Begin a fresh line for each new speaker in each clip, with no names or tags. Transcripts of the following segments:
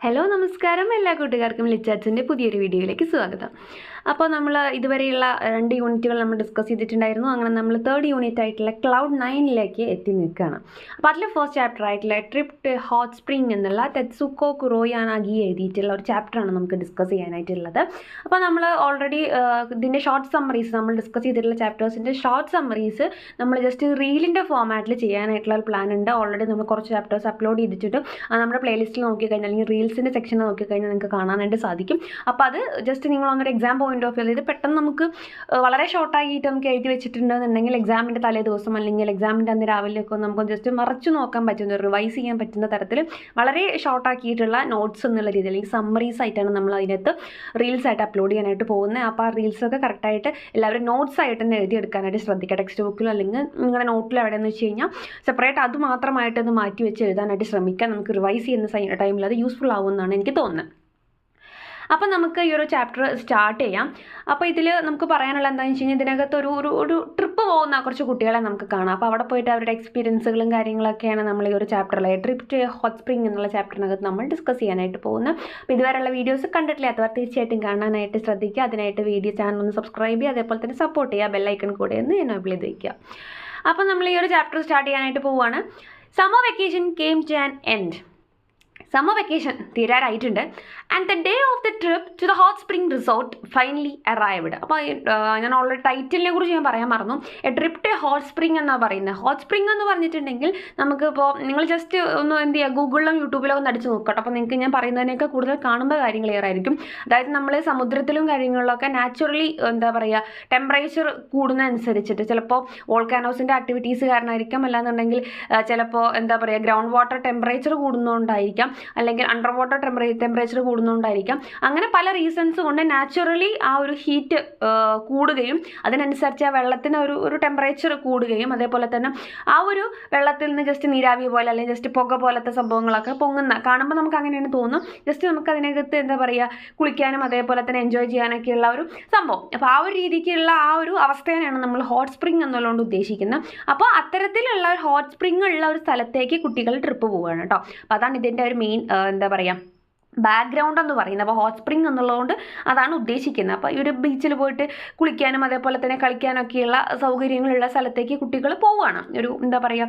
Hello നമസ്കാരം, എല്ലാ കൂട്ടുകാർക്കും ലിച്ചാറ്റ്സിൻ്റെ പുതിയൊരു വീഡിയോയിലേക്ക് സ്വാഗതം. അപ്പോൾ നമ്മൾ ഇതുവരെയുള്ള 2 യൂണിറ്റുകൾ നമ്മൾ ഡിസ്കസ് ചെയ്തിട്ടുണ്ടായിരുന്നു. അങ്ങനെ നമ്മൾ 3rd യൂണിറ്റ് ആയിട്ടുള്ള ക്ലൗഡ് 9ലേക്ക് എത്തി നിൽക്കുകയാണ്. അപ്പോൾ അതിലെ ഫസ്റ്റ് ചാപ്റ്റർ ആയിട്ടുള്ള ട്രിപ്പ് ടു ഹോട്ട് സ്പ്രിംഗ് എന്നുള്ള തെത്സുക്കോ കുറോയാനാഗി എഴുതിയിട്ടുള്ള ഒരു ചാപ്റ്ററാണ് നമുക്ക് ഡിസ്കസ് ചെയ്യാനായിട്ടുള്ളത്. അപ്പോൾ നമ്മൾ ഓൾറെഡി ഇതിൻ്റെ ഷോർട്ട് സമ്മറീസ് നമ്മൾ ഡിസ്കസ് ചെയ്തിട്ടുള്ള ചാപ്റ്റേഴ്സിൻ്റെ ഷോർട്ട് സമ്മറീസ് നമ്മൾ ജസ്റ്റ് റീലിൻ്റെ ഫോമാറ്റിൽ ചെയ്യാനായിട്ടുള്ള ഒരു പ്ലാൻ ഉണ്ട്. ഓൾറെഡി നമ്മൾ കുറച്ച് ചാപ്റ്റേഴ്സ് അപ്ലോഡ് ചെയ്തിട്ടുണ്ട്. നമ്മുടെ പ്ലേലിസ്റ്റിൽ നോക്കിക്കഴിഞ്ഞാൽ അല്ലെങ്കിൽ റീൽസിൻ്റെ സെക്ഷനിൽ നോക്കിക്കഴിഞ്ഞാൽ നിങ്ങൾക്ക് കാണാനായിട്ട് സാധിക്കും. അപ്പോൾ അത് ജസ്റ്റ് നിങ്ങളൊന്നൊരു എക്സാം പോയിന്റ് ഓഫ് വ്യൂ, ഇത് പെട്ടെന്ന് നമുക്ക് വളരെ ഷോർട്ടായിട്ട് നമുക്ക് എഴുതി വെച്ചിട്ടുണ്ടെന്നുണ്ടെങ്കിൽ എക്സാമിൻ്റെ തലേ ദിവസം അല്ലെങ്കിൽ എക്സാമിൻ്റെ അന്ന് രാവിലെയൊക്കെ നമുക്ക് ജസ്റ്റ് മറച്ചു നോക്കാൻ പറ്റുന്ന, റിവൈസ് ചെയ്യാൻ പറ്റുന്ന തരത്തിൽ വളരെ ഷോർട്ടാക്കിയിട്ടുള്ള നോട്ട്സ് എന്നുള്ള രീതിയിൽ അല്ലെങ്കിൽ സമ്മറീസ് ആയിട്ടാണ് നമ്മൾ അതിനകത്ത് റീൽസ് ആയിട്ട് അപ്ലോഡ് ചെയ്യാനായിട്ട് പോകുന്നത്. അപ്പോൾ ആ റീൽസൊക്കെ കറക്റ്റായിട്ട് എല്ലാവരും നോട്ട്സ് ആയിട്ട് തന്നെ എഴുതിയെടുക്കാനായിട്ട് ശ്രദ്ധിക്കുക. ടെക്സ്റ്റ് ബുക്കിലോ അല്ലെങ്കിൽ നിങ്ങളുടെ നോട്ടിൽ എവിടെയെന്ന് വെച്ച് കഴിഞ്ഞാൽ സെപ്പറേറ്റ് അത് മാത്രമായിട്ടൊന്ന് മാറ്റി വെച്ച് എഴുതാനായിട്ട് ശ്രമിക്കുക. നമുക്ക് റിവൈസ് ചെയ്യുന്ന ടൈമിൽ അത് യൂസ്ഫുൾ ആവുമെന്നാണ് എനിക്ക് തോന്നുന്നത്. അപ്പോൾ നമുക്ക് ഈ ഒരു ചാപ്റ്റർ സ്റ്റാർട്ട് ചെയ്യാം. അപ്പോൾ ഇതിൽ നമുക്ക് പറയാനുള്ള എന്താണെന്ന് വെച്ച് കഴിഞ്ഞാൽ ഇതിനകത്ത് ഒരു ട്രിപ്പ് പോകുന്ന കുറച്ച് കുട്ടികളെ നമുക്ക് കാണാം. അപ്പോൾ അവിടെ പോയിട്ട് അവരുടെ എക്സ്പീരിയൻസുകളും കാര്യങ്ങളൊക്കെയാണ് നമ്മൾ ഈ ഒരു ചാപ്റ്ററിലെ ട്രിപ്പ് ടു ഹോട്ട് സ്പ്രിംഗ് എന്നുള്ള ചാപ്റ്ററിനകത്ത് നമ്മൾ ഡിസ്കസ് ചെയ്യാനായിട്ട് പോകുന്നത്. അപ്പോൾ ഇതുവരെയുള്ള വീഡിയോസ് കണ്ടിട്ടില്ലാത്തവർ തീർച്ചയായിട്ടും കാണാനായിട്ട് ശ്രദ്ധിക്കുക. അതിനായിട്ട് വീഡിയോ ചാനൽ ഒന്ന് സബ്സ്ക്രൈബ് ചെയ്യുക, അതേപോലെ തന്നെ സപ്പോർട്ട് ചെയ്യുക, ബെല്ലൈക്കൺ കൂടെ ഒന്ന് എനേബിൾ ചെയ്ത് വയ്ക്കുക. അപ്പോൾ നമ്മൾ ഈ ഒരു ചാപ്റ്റർ സ്റ്റാർട്ട് ചെയ്യാനായിട്ട് പോവുകയാണ്. Summer vacation came to an end. Summer vacation തീരാറായിട്ടുണ്ട്. And the day of the trip to the hot spring resort finally arrived. അപ്പോൾ ഞാൻ ഓൾറെഡി ടൈറ്റിലിനെ കുറിച്ച് ഞാൻ പറയാൻ മറന്നു. A trip to hot spring എന്നാണ് പറയുന്നത്. ഹോട്ട് സ്പ്രിംഗ് എന്ന് പറഞ്ഞിട്ടുണ്ടെങ്കിൽ നമുക്കിപ്പോൾ നിങ്ങൾ ജസ്റ്റ് ഒന്ന് എന്ത് ചെയ്യുക, ഗൂഗിളിലും യൂട്യൂബിലും ഒന്ന് അടിച്ച് നോക്കട്ടെ. അപ്പോൾ നിങ്ങൾക്ക് ഞാൻ പറയുന്നതിനൊക്കെ കൂടുതൽ കാണുമ്പോൾ കാര്യങ്ങൾ ക്ലിയർ ആയിരിക്കും. അതായത് നമ്മൾ സമുദ്രത്തിലും കാര്യങ്ങളിലൊക്കെ നാച്ചുറലി എന്താ പറയുക, ടെമ്പറേച്ചർ കൂടുന്നതനുസരിച്ചിട്ട് ചിലപ്പോൾ വോൾക്കാനോസിൻ്റെ ആക്ടിവിറ്റീസ് കാരണമായിരിക്കാം, അല്ലാന്നുണ്ടെങ്കിൽ ചിലപ്പോൾ എന്താ പറയുക ഗ്രൗണ്ട് വാട്ടർ ടെമ്പറേച്ചർ കൂടുന്നതുകൊണ്ടായിരിക്കാം, അല്ലെങ്കിൽ അണ്ടർ വാട്ടർ ടെമ്പറേച്ചർ കൂടുന്നതുകൊണ്ടായിരിക്കാം. അങ്ങനെ പല റീസൺസ് കൊണ്ട് നാച്ചുറലി ആ ഒരു ഹീറ്റ് കൂടുകയും അതിനനുസരിച്ച് ആ വെള്ളത്തിന് ഒരു ടെമ്പറേച്ചർ കൂടുകയും അതേപോലെ തന്നെ ആ ഒരു വെള്ളത്തിൽ നിന്ന് ജസ്റ്റ് നീരാവി പോലെ അല്ലെങ്കിൽ ജസ്റ്റ് പുക പോലത്തെ സംഭവങ്ങളൊക്കെ പൊങ്ങുന്ന കാണുമ്പോൾ നമുക്ക് അങ്ങനെയാണ് തോന്നും. ജസ്റ്റ് നമുക്ക് അതിനകത്ത് എന്താ പറയുക, കുളിക്കാനും അതേപോലെ തന്നെ എൻജോയ് ചെയ്യാനൊക്കെയുള്ള ഒരു സംഭവം. അപ്പോൾ ആ ഒരു രീതിക്കുള്ള ആ ഒരു അവസ്ഥയാണ് നമ്മൾ ഹോട്ട് സ്പ്രിംഗ് എന്നുള്ളതുകൊണ്ട് ഉദ്ദേശിക്കുന്നത്. അപ്പോൾ അത്തരത്തിലുള്ള ഒരു ഹോട്ട് സ്പ്രിംഗ് ഉള്ള ഒരു സ്ഥലത്തേക്ക് കുട്ടികൾ ട്രിപ്പ് പോവുകയാണ് കേട്ടോ. അപ്പോൾ അതാണ് ഇതിൻ്റെ ഒരു മെയിൻ എന്താ പറയുക ബാക്ക്ഗ്രൗണ്ട് എന്ന് പറയുന്നത്. അപ്പോൾ ഹോട്ട് സ്പ്രിംഗ് എന്നുള്ളതുകൊണ്ട് അതാണ് ഉദ്ദേശിക്കുന്നത്. അപ്പോൾ ഈ ഒരു ബീച്ചിൽ പോയിട്ട് കുളിക്കാനും അതേപോലെ തന്നെ കളിക്കാനൊക്കെയുള്ള സൗകര്യങ്ങളുള്ള സ്ഥലത്തേക്ക് കുട്ടികൾ പോവുകയാണ്. ഒരു എന്താ പറയുക,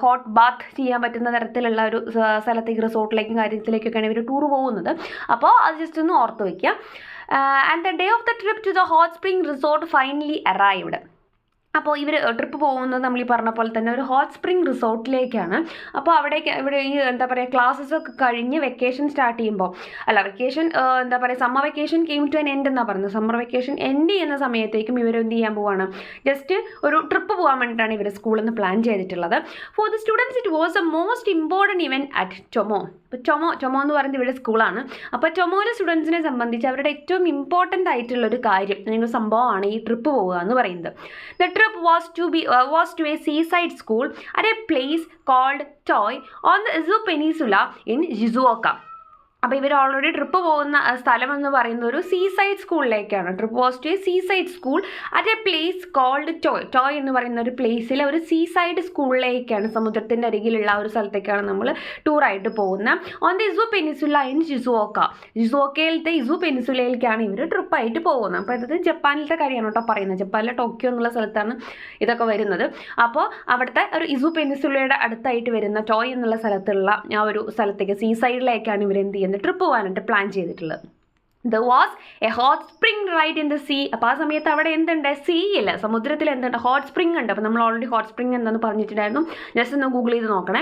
ഹോട്ട് ബാത്ത് ചെയ്യാൻ പറ്റുന്ന തരത്തിലുള്ള ഒരു സ്ഥലത്തേക്ക്, റിസോർട്ടിലേക്കും കാര്യത്തിലേക്കൊക്കെയാണ് ഇവർ ടൂർ പോകുന്നത്. അപ്പോൾ അത് ജസ്റ്റ് ഒന്ന് ഓർത്ത് വയ്ക്കുക. And the day of the trip to the hot spring resort finally arrived. അപ്പോൾ ഇവർ ട്രിപ്പ് പോകുന്നത് നമ്മൾ ഈ പറഞ്ഞ പോലെ തന്നെ ഒരു ഹോട്ട് സ്പ്രിംഗ് റിസോർട്ടിലേക്കാണ്. അപ്പോൾ ഇവിടെ ഈ എന്താ പറയുക ക്ലാസ്സസ് ഒക്കെ കഴിഞ്ഞ് വെക്കേഷൻ സ്റ്റാർട്ട് ചെയ്യുമ്പോൾ വെക്കേഷൻ എന്താ പറയുക summer vacation came to an end എന്നാണ് പറയുന്നത്. സമ്മർ വെക്കേഷൻ എൻഡ് ചെയ്യുന്ന സമയത്തേക്കും ഇവർ എന്ത് ചെയ്യാൻ പോവാണ്, ജസ്റ്റ് ഒരു ട്രിപ്പ് പോകാൻ വേണ്ടിയിട്ടാണ് ഇവർ സ്കൂളിൽ നിന്ന് പ്ലാൻ ചെയ്തിട്ടുള്ളത്. For the students it was a most important event at Tomoe. ഇപ്പോൾ ടൊമോ എന്ന് പറയുന്നത് ഇവിടെ സ്കൂളാണ്. അപ്പോൾ ടൊമോയിലെ സ്റ്റുഡൻസിനെ സംബന്ധിച്ച് അവരുടെ ഏറ്റവും ഇമ്പോർട്ടൻ്റ് ആയിട്ടുള്ളൊരു കാര്യം അല്ലെങ്കിൽ സംഭവമാണ് ഈ ട്രിപ്പ് പോവുക എന്ന് പറയുന്നത്. The trip was to a seaside school at a place called Toi on the Izu Peninsula in Shizuoka. അപ്പോൾ ഇവർ ഓൾറെഡി ട്രിപ്പ് പോകുന്ന സ്ഥലം എന്ന് പറയുന്നത് ഒരു സീസൈഡ് സ്കൂളിലേക്കാണ്. Trip was to a seaside school at a place called Toi എന്ന് പറയുന്ന ഒരു പ്ലേസിലെ ഒരു സീസൈഡ് സ്കൂളിലേക്കാണ്, സമുദ്രത്തിൻ്റെ അരികിലുള്ള ഒരു സ്ഥലത്തേക്കാണ് നമ്മൾ ടൂറായിട്ട് പോകുന്നത്. ഓൺ ദി ഇസു പെനിസുല ഇൻ ഷിസുവോക്കയിലത്തെ ഇസു പെനിസുലയിലേക്കാണ് ഇവർ ട്രിപ്പായിട്ട് പോകുന്നത്. അപ്പോൾ ഇത് ജപ്പാനിലത്തെ കാര്യമാണ് കേട്ടോ പറയുന്നത്. ജപ്പാനിലെ ടോക്കിയോ എന്നുള്ള സ്ഥലത്താണ് ഇതൊക്കെ വരുന്നത്. അപ്പോൾ അവിടുത്തെ ഒരു ഇസു പെനിസുലയുടെ അടുത്തായിട്ട് വരുന്ന ടോയ് എന്നുള്ള സ്ഥലത്തുള്ള ആ ഒരു സ്ഥലത്തേക്ക് സീസൈഡിലേക്കാണ് ഇവർ എന്ത് ചെയ്യുന്നത്, ട്രിപ്പ് പോകാനായിട്ട് പ്ലാൻ ചെയ്തിട്ടുള്ളത്. There was a hot spring right in the sea. അപ്പോൾ ആ സമയത്ത് അവിടെ എന്തുണ്ട്, സീയില്ല, സമുദ്രത്തിൽ എന്തുണ്ട്, ഹോട്ട് സ്പ്രിംഗ് ഉണ്ട്. അപ്പോൾ നമ്മൾ ഓൾറെഡി ഹോട്ട് സ്പ്രിംഗ് എന്താണെന്ന് പറഞ്ഞിട്ടുണ്ടായിരുന്നു. ജസ്റ്റ് ഒന്ന് ഗൂഗിൾ ചെയ്ത് നോക്കണേ.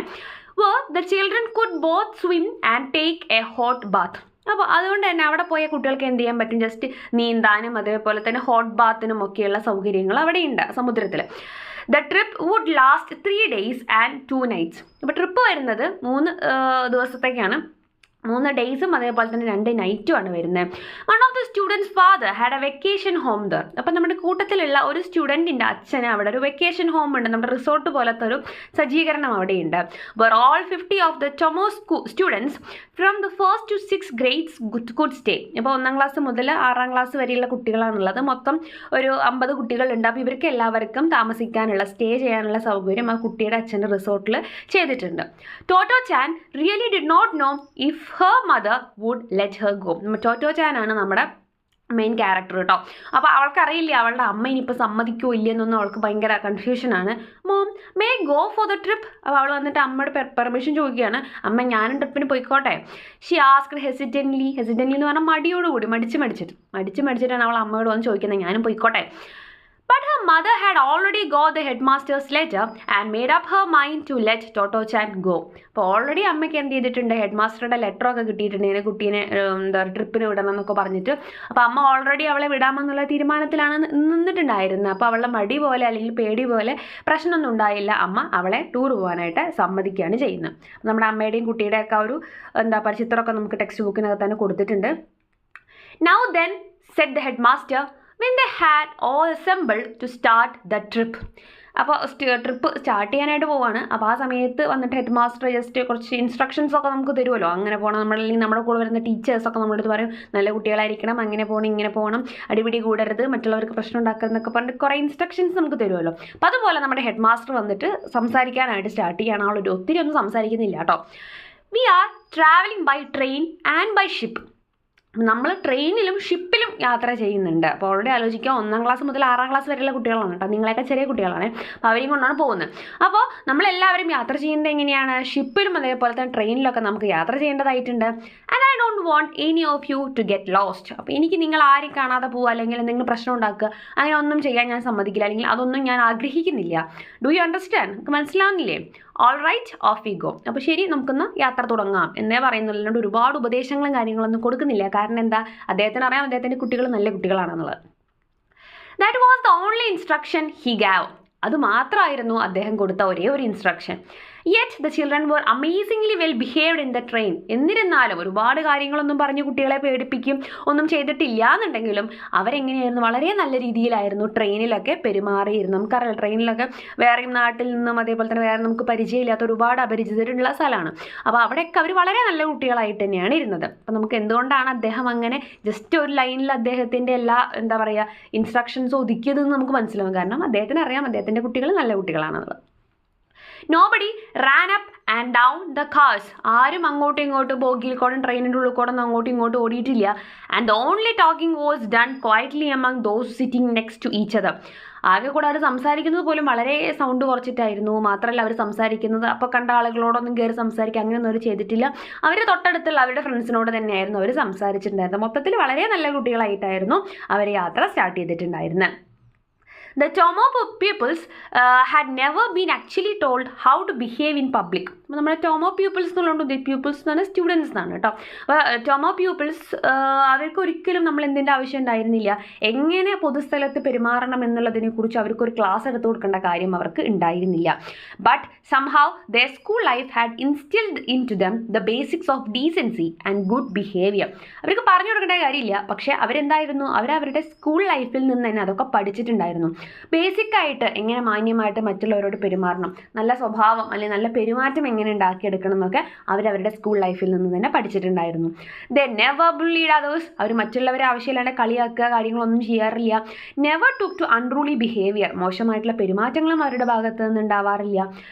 Where the children could both swim and take a hot bath. അപ്പോൾ അതുകൊണ്ട് തന്നെ അവിടെ പോയ കുട്ടികൾക്ക് എന്ത് ചെയ്യാൻ പറ്റും, ജസ്റ്റ് നീന്താനും അതേപോലെ തന്നെ ഹോട്ട് ബാത്തിനും ഒക്കെയുള്ള സൗകര്യങ്ങൾ അവിടെയുണ്ട് സമുദ്രത്തിൽ. The trip would last 3 days and 2 nights. അപ്പോൾ ട്രിപ്പ് വരുന്നത് 3 ദിവസത്തേക്കാണ്. 3 ഡേയ്സും അതേപോലെ തന്നെ 2 നൈറ്റുമാണ് വരുന്നത്. One of the students father had A vacation home there. അപ്പം നമ്മുടെ കൂട്ടത്തിലുള്ള ഒരു സ്റ്റുഡൻറ്റിൻ്റെ അച്ഛന് അവിടെ ഒരു വെക്കേഷൻ ഹോം ഉണ്ട്, നമ്മുടെ റിസോർട്ട് പോലത്തെ ഒരു സജ്ജീകരണം അവിടെയുണ്ട്. Where all 50 of the Tomoe students from the 1st to 6th grades could stay. അപ്പോൾ 1ാം ക്ലാസ് മുതൽ 6ാം ക്ലാസ് വരെയുള്ള കുട്ടികളാണുള്ളത്. മൊത്തം ഒരു 50 കുട്ടികളുണ്ട്. അപ്പോൾ ഇവർക്ക് എല്ലാവർക്കും താമസിക്കാനുള്ള, സ്റ്റേ ചെയ്യാനുള്ള സൗകര്യം ആ കുട്ടിയുടെ അച്ഛൻ്റെ റിസോർട്ടിൽ ചെയ്തിട്ടുണ്ട്. Totto chan really did not know if her mother would let her go. Totto ചാനാണ് നമ്മുടെ മെയിൻ ക്യാരക്ടർ കേട്ടോ. അപ്പോൾ അവൾക്കറിയില്ല അവളുടെ അമ്മ ഇനിയിപ്പോൾ സമ്മതിക്കോ ഇല്ലെന്നൊന്നും അവൾക്ക് ഭയങ്കര കൺഫ്യൂഷനാണ്. Mom may go for the trip. അപ്പോൾ അവൾ വന്നിട്ട് അമ്മയുടെ പെർമിഷൻ ചോദിക്കുകയാണ്, അമ്മ ഞാനും ട്രിപ്പിന് പോയിക്കോട്ടെ. ഷി ആസ്ക്ഡ് ഹെസിറ്റൻ്റ്ലി എന്ന് പറഞ്ഞാൽ മടിയോടുകൂടി മടിച്ചിട്ടാണ് അവൾ അമ്മയോട് വന്ന് ചോദിക്കുന്നത് ഞാനും പോയിക്കോട്ടെ. But her mother had already got the headmaster's letter and made up her mind to let Toto-chan go. അപ്പോൾ ഓൾറെഡി അമ്മയ്ക്ക് എന്ത് ചെയ്തിട്ടുണ്ട്, ഹെഡ് മാസ്റ്ററുടെ ലെറ്ററൊക്കെ കിട്ടിയിട്ടുണ്ട് ഇങ്ങനെ കുട്ടീനെ ട്രിപ്പിന് വിടണം എന്നൊക്കെ പറഞ്ഞിട്ട്. അപ്പോൾ അമ്മ ഓൾറെഡി അവളെ വിടാമെന്നുള്ള തീരുമാനത്തിലാണ് നിന്നിട്ടുണ്ടായിരുന്നത്. അപ്പോൾ അവളുടെ മടി പോലെ അല്ലെങ്കിൽ പേടി പോലെ പ്രശ്നമൊന്നും ഉണ്ടായില്ല. അമ്മ അവളെ ടൂർ പോകാനായിട്ട് സമ്മതിക്കുകയാണ് ചെയ്യുന്നത്. നമ്മുടെ അമ്മയുടെയും കുട്ടിയുടെയൊക്കെ ഒരു ചിത്രമൊക്കെ നമുക്ക് ടെക്സ്റ്റ് ബുക്കിനകത്ത് തന്നെ കൊടുത്തിട്ടുണ്ട്. Now then, said the headmaster, when they had all assembled to start the trip. അപ്പോൾ ട്രിപ്പ് സ്റ്റാർട്ട് ചെയ്യാനായിട്ട് പോവാണ്. അപ്പോൾ ആ സമയത്ത് വന്നിട്ട് ഹെഡ് മാസ്റ്റർ ജസ്റ്റ് കുറച്ച് ഇൻസ്ട്രക്ഷൻസൊക്കെ നമുക്ക് തരുമല്ലോ, അങ്ങനെ പോകണം അല്ലെങ്കിൽ നമ്മുടെ കൂടെ വരുന്ന ടീച്ചേഴ്സൊക്കെ നമ്മുടെ അടുത്ത് പറയും നല്ല കുട്ടികളായിരിക്കണം, അങ്ങനെ പോകണം ഇങ്ങനെ പോകണം, അടിപിടി കൂടരുത്, മറ്റുള്ളവർക്ക് പ്രശ്നം ഉണ്ടാക്കുന്നതൊക്കെ പറഞ്ഞിട്ട് കുറേ ഇൻസ്ട്രക്ഷൻസ് നമുക്ക് തരുമല്ലോ. അപ്പോൾ അതുപോലെ നമ്മുടെ ഹെഡ് മാസ്റ്റർ വന്നിട്ട് സംസാരിക്കാനായിട്ട് സ്റ്റാർട്ട് ചെയ്യണം. ആളൊരു ഒത്തിരി ഒന്നും സംസാരിക്കുന്നില്ല കേട്ടോ. We are travelling by train and by ship. നമ്മൾ ട്രെയിനിലും ഷിപ്പിലും യാത്ര ചെയ്യുന്നുണ്ട്. അപ്പോൾ ഓൾറെഡി ആലോചിക്കുക 1ാം ക്ലാസ് മുതൽ 6ാം ക്ലാസ് വരെയുള്ള കുട്ടികളാണ് കേട്ടോ, നിങ്ങളെയൊക്കെ ചെറിയ കുട്ടികളാണ്. അപ്പോൾ അവരെയും കൊണ്ടാണ് പോകുന്നത്. അപ്പോൾ നമ്മളെല്ലാവരും യാത്ര ചെയ്യുന്നത് എങ്ങനെയാണ്, ഷിപ്പിലും അതേപോലെ തന്നെ ട്രെയിനിലൊക്കെ നമുക്ക് യാത്ര ചെയ്യേണ്ടതായിട്ടുണ്ട്. And I don't want any of you to get lost. അപ്പോൾ എനിക്ക് നിങ്ങൾ ആരും കാണാതെ പോവുക അല്ലെങ്കിൽ എന്തെങ്കിലും പ്രശ്നം ഉണ്ടാക്കുക അങ്ങനെ ഒന്നും ചെയ്യാൻ ഞാൻ സമ്മതിക്കില്ല, അല്ലെങ്കിൽ അതൊന്നും ഞാൻ ആഗ്രഹിക്കുന്നില്ല. Do you understand? നമുക്ക് മനസ്സിലാവുന്നില്ലേ? All right, off we go. അപ്പോൾ ശരി, നമുക്കൊന്ന് യാത്ര തുടങ്ങാം എന്നേ പറയുന്നുള്ളതുകൊണ്ട് ഒരുപാട് ഉപദേശങ്ങളും കാര്യങ്ങളൊന്നും കൊടുക്കുന്നില്ല. കാരണം എന്താ, അദ്ദേഹത്തിന് അറിയാം അദ്ദേഹത്തിൻ്റെ കുട്ടികൾ നല്ല കുട്ടികളാണെന്നുള്ളത്. That was the only instruction he gave. അത് മാത്രമായിരുന്നു അദ്ദേഹം കൊടുത്ത ഒരേ ഒരു instruction. Yet the children were amazingly well behaved in the train. എന്നിരുന്നാലും ഒരുപാട് കാര്യങ്ങളൊന്നും പറഞ്ഞ് കുട്ടികളെ പേടിപ്പിക്കും ഒന്നും ചെയ്തിട്ടില്ല എന്നുണ്ടെങ്കിലും അവരെങ്ങനെയായിരുന്നു, വളരെ നല്ല രീതിയിലായിരുന്നു ട്രെയിനിലൊക്കെ പെരുമാറിയിരുന്നു. നമുക്കറിയാം ട്രെയിനിലൊക്കെ വേറെ നാട്ടിൽ നിന്നും അതേപോലെ തന്നെ വേറെ നമുക്ക് പരിചയമില്ലാത്ത ഒരുപാട് അപരിചിതരുള്ള സ്ഥലമാണ്. അപ്പോൾ അവിടെയൊക്കെ അവർ വളരെ നല്ല കുട്ടികളായിട്ട് തന്നെയാണ് ഇരുന്നത്. അപ്പോൾ നമുക്ക് എന്തുകൊണ്ടാണ് അദ്ദേഹം അങ്ങനെ ജസ്റ്റ് ഒരു ലൈനിൽ അദ്ദേഹത്തിൻ്റെ എല്ലാ ഇൻസ്ട്രക്ഷൻസ് ഒതുക്കിയതെന്ന് നമുക്ക് മനസ്സിലാവും. കാരണം അദ്ദേഹത്തിന് അറിയാം അദ്ദേഹത്തിൻ്റെ കുട്ടികൾ നല്ല കുട്ടികളാണെന്നുള്ളത്. Nobody ran up and down the cars. ആരും അങ്ങോട്ടും ഇങ്ങോട്ടും ബോഗിയിൽ കൂടെ ട്രെയിനിൻ്റെ ഉള്ളിൽ കൂടെ അങ്ങോട്ടും ഇങ്ങോട്ടും ഓടിയിട്ടില്ല. And the only talking was done quietly among those sitting next to each other. ആകെ കൂടെ അവർ സംസാരിക്കുന്നത് പോലും വളരെ സൗണ്ട് കുറച്ചിട്ടായിരുന്നു. മാത്രമല്ല അവർ സംസാരിക്കുന്നത് അപ്പോൾ കണ്ട ആളുകളോടൊന്നും കയറി സംസാരിക്കുക അങ്ങനെയൊന്നും അവർ ചെയ്തിട്ടില്ല. അവർ തൊട്ടടുത്തുള്ള അവരുടെ ഫ്രണ്ട്സിനോട് തന്നെയായിരുന്നു അവർ സംസാരിച്ചിട്ടുണ്ടായിരുന്നത്. മൊത്തത്തിൽ വളരെ നല്ല കുട്ടികളായിട്ടായിരുന്നു അവർ യാത്ര സ്റ്റാർട്ട് ചെയ്തിട്ടുണ്ടായിരുന്നത്. The Tomo pupils had never been actually told how to behave in public. നമ്മുടെ ടോമോ പ്യൂപ്പിൾസ് എന്നുള്ളത് പ്യൂപ്പിൾസ് എന്ന് പറഞ്ഞാൽ സ്റ്റുഡൻസ് എന്നാണ് കേട്ടോ. അപ്പോൾ ടോമോ പ്യൂപ്പിൾസ് അവർക്ക് ഒരിക്കലും നമ്മൾ എന്തിൻ്റെ ആവശ്യം ഉണ്ടായിരുന്നില്ല, എങ്ങനെ പൊതുസ്ഥലത്ത് പെരുമാറണം എന്നുള്ളതിനെക്കുറിച്ച് അവർക്കൊരു ക്ലാസ് എടുത്ത് കൊടുക്കേണ്ട കാര്യം അവർക്ക് ഉണ്ടായിരുന്നില്ല. But somehow their school life had instilled into them the basics of decency and good behavior. അവർക്ക് പറഞ്ഞു കൊടുക്കേണ്ട കാര്യമില്ല, പക്ഷേ അവരെന്തായിരുന്നു, അവരവരുടെ സ്കൂൾ ലൈഫിൽ നിന്ന് തന്നെ അതൊക്കെ പഠിച്ചിട്ടുണ്ടായിരുന്നു. ബേസിക്കായിട്ട് എങ്ങനെ മാന്യമായിട്ട് മറ്റുള്ളവരോട് പെരുമാറണം, നല്ല സ്വഭാവം അല്ലെങ്കിൽ നല്ല പെരുമാറ്റം എങ്ങനെ ഉണ്ടാക്കിയെടുക്കണം എന്നൊക്കെ അവരവരുടെ സ്കൂൾ ലൈഫിൽ നിന്ന് തന്നെ പഠിച്ചിട്ടുണ്ടായിരുന്നു. They never bullied others. അവർ മറ്റുള്ളവരെ ആവശ്യമില്ലാണ്ട് കളിയാക്കുക കാര്യങ്ങളൊന്നും ചെയ്യാറില്ല. Never took to unruly behaviour. മോശമായിട്ടുള്ള പെരുമാറ്റങ്ങളും അവരുടെ ഭാഗത്ത് നിന്ന് ഉണ്ടാവാറില്ല.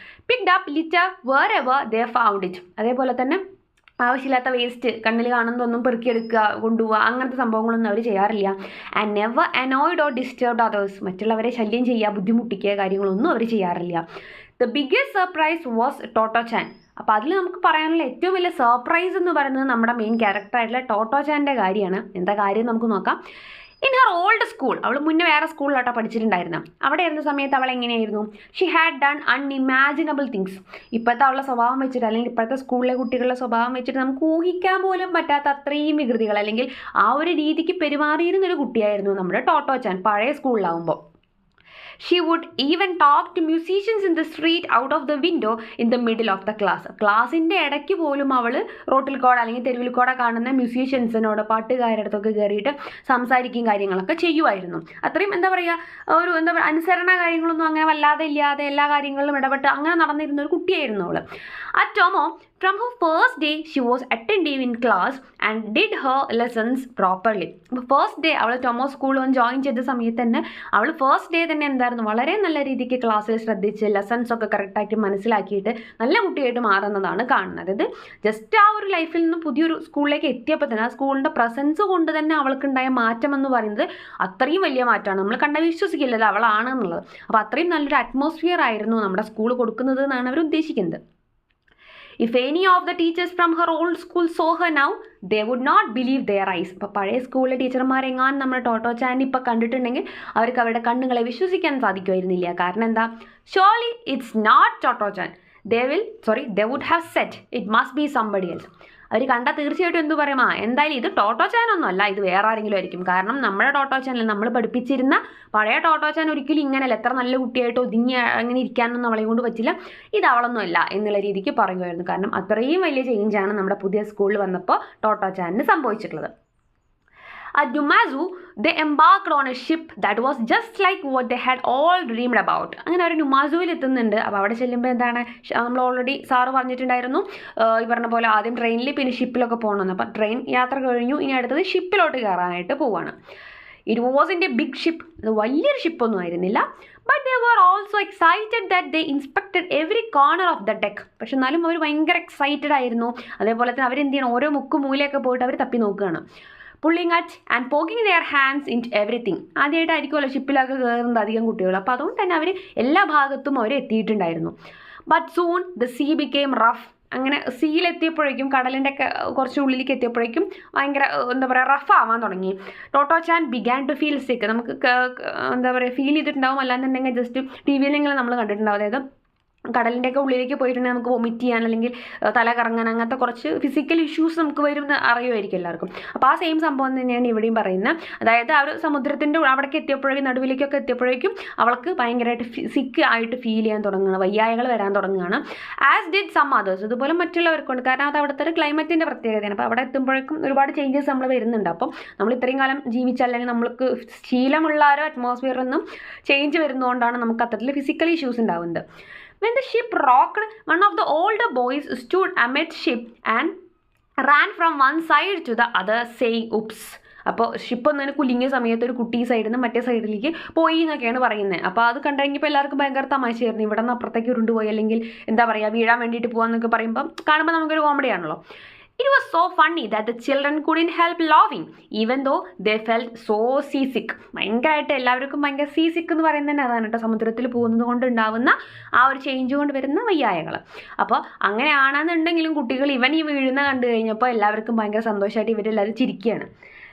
Picked up litter wherever they found it. അതേപോലെ തന്നെ ആവശ്യമില്ലാത്ത വേസ്റ്റ് കണ്ണിൽ കാണുന്നതൊന്നും പെറുക്കിയെടുക്കുക കൊണ്ടുപോവുക അങ്ങനത്തെ സംഭവങ്ങളൊന്നും അവർ ചെയ്യാറില്ല. And never annoyed or disturbed others. മറ്റുള്ളവരെ ശല്യം ചെയ്യുക ബുദ്ധിമുട്ടിക്കുക കാര്യങ്ങളൊന്നും അവർ ചെയ്യാറില്ല. The biggest surprise was Totto chan. അപ്പോൾ അതിൽ നമുക്ക് പറയാനുള്ള ഏറ്റവും വലിയ സർപ്രൈസ് എന്ന് പറയുന്നത് നമ്മുടെ മെയിൻ ക്യാരക്ടറായിട്ടുള്ള ടോട്ടോ-ചാൻ്റെ കാര്യമാണ്. എന്താ കാര്യം നമുക്ക് നോക്കാം. ഇൻ ഹർ ഓൾഡ് സ്കൂൾ, അവൾ മുന്നേ വേറെ സ്കൂളിലോട്ടോ പഠിച്ചിട്ടുണ്ടായിരുന്നു. അവിടെ ഇരുന്ന സമയത്ത് അവൾ എങ്ങനെയായിരുന്നു, she had done unimaginable things. ഇപ്പോഴത്തെ അവളുടെ സ്വഭാവം വെച്ചിട്ട് അല്ലെങ്കിൽ ഇപ്പോഴത്തെ സ്കൂളിലെ കുട്ടികളുടെ സ്വഭാവം വെച്ചിട്ട് നമുക്ക് ഊഹിക്കാൻ പോലും പറ്റാത്ത അത്രയും വികൃതികൾ അല്ലെങ്കിൽ ആ ഒരു രീതിക്ക് പെരുമാറിയിരുന്നൊരു കുട്ടിയായിരുന്നു നമ്മുടെ ടോട്ടോ-ചാൻ പഴയ സ്കൂളിലാവുമ്പോൾ. She would even talk to musicians in the street out of the window in the middle of the class. ക്ലാസ്സിൻ്റെ ഇടയ്ക്ക് പോലും അവൾ റോട്ടിൽ കൂടെ അല്ലെങ്കിൽ തെരുവിൽ കൂടെ കാണുന്ന മ്യൂസീഷ്യൻസിനോട് പാട്ടുകാരുടെ അടുത്തൊക്കെ കയറിയിട്ട് സംസാരിക്കുകയും കാര്യങ്ങളൊക്കെ ചെയ്യുമായിരുന്നു. അത്രയും ഒരു അനുസരണ കാര്യങ്ങളൊന്നും അങ്ങനെ വല്ലാതെ ഇല്ലാതെ എല്ലാ കാര്യങ്ങളിലും ഇടപെട്ട് അങ്ങനെ നടന്നിരുന്ന ഒരു കുട്ടിയായിരുന്നു അവൾ. ആ tomo From her first day, she was attentive in class and did her lessons properly. അപ്പോൾ ഫസ്റ്റ് ഡേ അവൾ ടൊമോ സ്കൂളിൽ വന്ന് ജോയിൻ ചെയ്ത സമയത്ത് തന്നെ അവൾ ഫസ്റ്റ് ഡേ തന്നെ എന്തായിരുന്നു, വളരെ നല്ല രീതിക്ക് ക്ലാസ്സിൽ ശ്രദ്ധിച്ച് ലെസൺസ് ഒക്കെ കറക്റ്റായിട്ട് മനസ്സിലാക്കിയിട്ട് നല്ല കുട്ടിയായിട്ട് മാറുന്നതാണ് കാണുന്നത്. അതായത് ജസ്റ്റ് ആ ഒരു ലൈഫിൽ നിന്ന് പുതിയൊരു സ്കൂളിലേക്ക് എത്തിയപ്പോൾ തന്നെ ആ സ്കൂളിൻ്റെ പ്രസൻസ് കൊണ്ട് തന്നെ അവൾക്കുണ്ടായ മാറ്റം എന്ന് പറയുന്നത് അത്രയും വലിയ മാറ്റമാണ്. നമ്മൾ കണ്ട വിശ്വസിക്കില്ലല്ലോ അവളാണ് എന്നുള്ളത്. അപ്പോൾ അത്രയും നല്ലൊരു അറ്റ്മോസ്ഫിയർ ആയിരുന്നു നമ്മുടെ സ്കൂൾ കൊടുക്കുന്നത് എന്നാണ് അവർ ഉദ്ദേശിക്കുന്നത്. If any of the teachers from her old school saw her now, they would not believe their eyes. അപ്പോൾ പഴയ സ്കൂളിലെ ടീച്ചർമാരെങ്ങാനും നമ്മുടെ ടോട്ടോ ചാൻ ഇപ്പോൾ കണ്ടിട്ടുണ്ടെങ്കിൽ അവർക്ക് അവരുടെ കണ്ണുകളെ വിശ്വസിക്കാൻ സാധിക്കുമായിരുന്നില്ല. കാരണം എന്താ, surely it's not Toto Chan. They would have said it must be somebody else. അവർ കണ്ടാൽ തീർച്ചയായിട്ടും എന്തു പറയും, എന്തായാലും ഇത് ടോട്ടോ ചാനൊന്നും അല്ല, ഇത് വേറെ ആരെങ്കിലും ആയിരിക്കും. കാരണം നമ്മുടെ ടോട്ടോ ചാനൽ നമ്മൾ പഠിപ്പിച്ചിരുന്ന പഴയ ടോട്ടോ ചാൻ ഒരിക്കലും ഇങ്ങനെയല്ല, എത്ര നല്ല കുട്ടിയായിട്ട് ഒതുങ്ങി അങ്ങനെ ഇരിക്കാനൊന്നും അവളെ കൊണ്ട് പറ്റില്ല, ഇത് അവളൊന്നും അല്ല എന്നുള്ള രീതിക്ക് പറയുമായിരുന്നു. കാരണം അത്രയും വലിയ ചേഞ്ചാണ് നമ്മുടെ പുതിയ സ്കൂളിൽ വന്നപ്പോൾ ടോട്ടോ ചാനിന് സംഭവിച്ചിട്ടുള്ളത്. At Numazu, they embarked on a ship that was just like what they had all dreamed about. അങ്ങനെ അവർ നുമാസുവിൽ എത്തുന്നുണ്ട്. അപ്പോൾ അവിടെ ചെല്ലുമ്പോൾ എന്താണ്, നമ്മൾ ഓൾറെഡി സാറ് പറഞ്ഞിട്ടുണ്ടായിരുന്നു ഈ പറഞ്ഞ പോലെ ആദ്യം ട്രെയിനിൽ പിന്നെ ഷിപ്പിലൊക്കെ പോകണമെന്ന്. അപ്പോൾ ട്രെയിൻ യാത്ര കഴിഞ്ഞു, ഇനി അടുത്തത് ഷിപ്പിലോട്ട് കയറാനായിട്ട് പോവാണ്. It was in a big ship, അത് വലിയൊരു ഷിപ്പൊന്നും ആയിരുന്നില്ല. But they were also excited that they inspected every corner of the deck. പക്ഷെ എന്നാലും അവർ ഭയങ്കര എക്സൈറ്റഡ് ആയിരുന്നു. അതേപോലെ തന്നെ അവരെന്ത് ചെയ്യണം, ഓരോ മുക്കും മൂലയൊക്കെ പോയിട്ട് അവർ തപ്പി നോക്കുകയാണ്. Pulling at and poking their hands in everything. ആദ്യമായിട്ടായിരിക്കുമല്ലോ ഷിപ്പിലൊക്കെ കയറുന്നത് അധികം കുട്ടികൾ. അപ്പോൾ അതുകൊണ്ട് തന്നെ അവർ എല്ലാ ഭാഗത്തും അവർ എത്തിയിട്ടുണ്ടായിരുന്നു. But soon the sea became rough. അങ്ങനെ സീയിലെത്തിയപ്പോഴേക്കും, കടലിൻ്റെ ഒക്കെ കുറച്ച് ഉള്ളിലേക്ക് എത്തിയപ്പോഴേക്കും ഭയങ്കര എന്താ പറയുക, റഫ് ആവാൻ തുടങ്ങി. ടോട്ടോ ചാൻ ബിഗാൻ ടു ഫീൽ സിക്ക്. നമുക്ക് എന്താ പറയുക ഫീൽ ചെയ്തിട്ടുണ്ടാവും, അല്ലാന്നുണ്ടെങ്കിൽ ജസ്റ്റ് ടി വിയിലെങ്കിലും നമ്മൾ കണ്ടിട്ടുണ്ടാവും. അതായത് കടലിൻ്റെയൊക്കെ ഉള്ളിലേക്ക് പോയിട്ടുണ്ടെങ്കിൽ നമുക്ക് വൊമിറ്റ് ചെയ്യാൻ അല്ലെങ്കിൽ തല കറങ്ങാൻ അങ്ങനത്തെ കുറച്ച് ഫിസിക്കൽ ഇഷ്യൂസ് നമുക്ക് വരുമെന്ന് അറിയുമായിരിക്കും എല്ലാവർക്കും. അപ്പോൾ ആ സെയിം സംഭവം തന്നെയാണ് ഇവിടെയും പറയുന്നത്. അതായത് ആ ഒരു സമുദ്രത്തിൻ്റെ അവിടേക്ക് എത്തിയപ്പോഴേക്കും, നടുവിലേക്കൊക്കെ എത്തിയപ്പോഴേക്കും അവൾക്ക് ഭയങ്കരമായിട്ട് സിക്ക് ആയിട്ട് ഫീൽ ചെയ്യാൻ തുടങ്ങുകയാണ്, വയ്യായകൾ വരാൻ തുടങ്ങുകയാണ്. As did some others. ഇതുപോലെ മറ്റുള്ളവർക്കുണ്ട്. കാരണം അത് അവിടുത്തെ ഒരു ക്ലൈമറ്റിൻ്റെ പ്രത്യേകതയാണ്. അപ്പോൾ അവിടെ എത്തുമ്പോഴേക്കും ഒരുപാട് ചേഞ്ചസ് നമ്മൾ വരുന്നുണ്ട്. അപ്പം നമ്മൾ ഇത്രയും കാലം ജീവിച്ച അല്ലെങ്കിൽ നമ്മൾക്ക് ശീലമുള്ള ഒരു അറ്റ്മോസ്ഫിയറിൽ നിന്നും ചേഞ്ച് വരുന്നതുകൊണ്ടാണ് നമുക്ക് അത്തരത്തിൽ ഫിസിക്കൽ ഇഷ്യൂസ് ഉണ്ടാവുന്നത്. When the ship rocked, one of the older boys stood amidship and ran from one side to the other saying, "Oops." അപ്പോൾ ഷിപ്പ് ഒന്നിന് കുലുങ്ങിയ സമയത്ത് ഒരു കുട്ടി സൈഡിൽ നിന്ന് മറ്റേ സൈഡിലേക്ക് പോയി എന്നൊക്കെയാണ് പറയുന്നത്. അപ്പോൾ അത് കണ്ടുകഴിഞ്ഞപ്പോൾ എല്ലാവർക്കും ഭയങ്കര തമാശയായിരുന്നു. ഇവിടെ നിന്ന് അപ്പുറത്തേക്ക് ഉരുണ്ടുപോയി അല്ലെങ്കിൽ എന്താ പറയുക വീഴാൻ വേണ്ടിയിട്ട് പോകാമെന്നൊക്കെ പറയുമ്പോൾ കാണുമ്പോൾ നമുക്കൊരു കോമഡിയാണല്ലോ. It was so funny that the children couldn't help laughing, even though they felt so seasick. ഭയങ്കരമായിട്ട് എല്ലാവർക്കും ഭയങ്കര സീസിക്ക് എന്ന് പറയുന്നത് തന്നെ അതാണ് കേട്ടോ, സമുദ്രത്തിൽ പോകുന്നത് കൊണ്ട് ഉണ്ടാവുന്ന ആ ഒരു ചേഞ്ച് കൊണ്ട് വരുന്ന വയ്യായകൾ. അപ്പോൾ അങ്ങനെയാണെന്നുണ്ടെങ്കിലും കുട്ടികൾ ഇവൻ ഈ വീഴുന്ന കണ്ടു കഴിഞ്ഞപ്പോൾ എല്ലാവർക്കും ഭയങ്കര സന്തോഷമായിട്ട് ഇവരെല്ലാവരും ചിരിക്കുകയാണ്.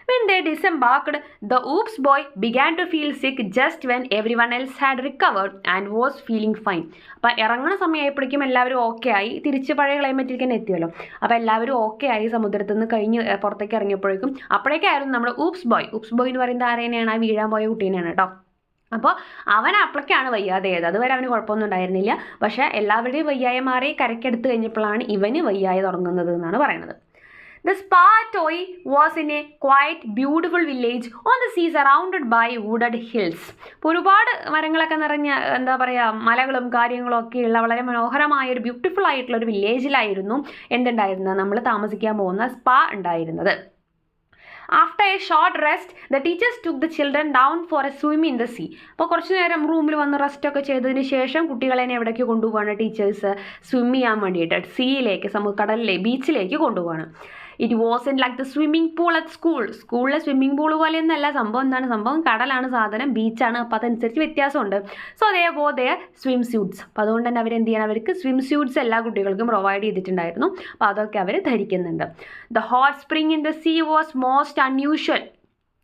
When they disembarked, the oops boy began to feel sick just when everyone else had recovered and was feeling fine. അപ്പോൾ ഇറങ്ങുന്ന സമയമായപ്പോഴേക്കും എല്ലാവരും ഓക്കെ ആയി, തിരിച്ച് പഴയ ക്ലൈമറ്റിലേക്ക് തന്നെ എത്തിയല്ലോ. അപ്പോൾ എല്ലാവരും ഓക്കെ ആയി സമുദ്രത്തിൽ നിന്ന് കഴിഞ്ഞ് പുറത്തേക്ക് ഇറങ്ങിയപ്പോഴേക്കും അപ്പോഴേക്കായിരുന്നു നമ്മുടെ ഊപ്സ് ബോയ് എന്ന് പറയുന്നത് ആരെയാണ്, ആ വീഴാൻ പോയ കുട്ടീനെയാണ് കേട്ടോ. അപ്പോൾ അവൻ അപ്പോഴേക്കാണ് വയ്യാതെയത്. അതുവരെ അവന് കുഴപ്പമൊന്നും ഉണ്ടായിരുന്നില്ല. പക്ഷേ എല്ലാവരുടെയും വയ്യായ മാറി കരയ്ക്കെടുത്ത് കഴിഞ്ഞപ്പോഴാണ് ഇവന് വയ്യായ തുടങ്ങുന്നത് എന്നാണ് പറയുന്നത്. The spa toy was in a quiet, beautiful village on the sea surrounded by wooded hills. അപ്പോൾ ഒരുപാട് മരങ്ങളൊക്കെ നിറഞ്ഞ എന്താ പറയുക മലകളും കാര്യങ്ങളും ഒക്കെയുള്ള വളരെ മനോഹരമായ ഒരു ബ്യൂട്ടിഫുൾ ആയിട്ടുള്ള ഒരു വില്ലേജിലായിരുന്നു എന്തുണ്ടായിരുന്നത്, നമ്മൾ താമസിക്കാൻ പോകുന്ന സ്പാ ഉണ്ടായിരുന്നത്. After a short rest, the teachers took the children down for a swim in the sea. അപ്പോൾ കുറച്ച് നേരം റൂമിൽ വന്ന് റെസ്റ്റ് ഒക്കെ ചെയ്തതിന് ശേഷം കുട്ടികളെ എവിടേക്ക് കൊണ്ടുപോവാണ് ടീച്ചേഴ്സ്, സ്വിം ചെയ്യാൻ വേണ്ടിയിട്ട് സീയിലേക്ക്, കടലിലെ ബീച്ചിലേക്ക് കൊണ്ടുപോവാണ്. It wasn't like the swimming pool at സ്കൂളിലെ സ്വിമ്മിംഗ് പൂൾ പോലെയൊന്നല്ല സംഭവം. എന്താണ് സംഭവം, കടലാണ് സാധനം, ബീച്ചാണ്. അപ്പോൾ അതനുസരിച്ച് വ്യത്യാസമുണ്ട്. So they go their swim suits. അപ്പോൾ അതുകൊണ്ട് തന്നെ അവരെന്ത് ചെയ്യണം, അവർക്ക് സ്വിം സ്യൂട്ട്സ് എല്ലാ കുട്ടികൾക്കും പ്രൊവൈഡ് ചെയ്തിട്ടുണ്ടായിരുന്നു. അപ്പോൾ അതൊക്കെ അവർ ധരിക്കുന്നുണ്ട്. The hot spring in the sea was most unusual.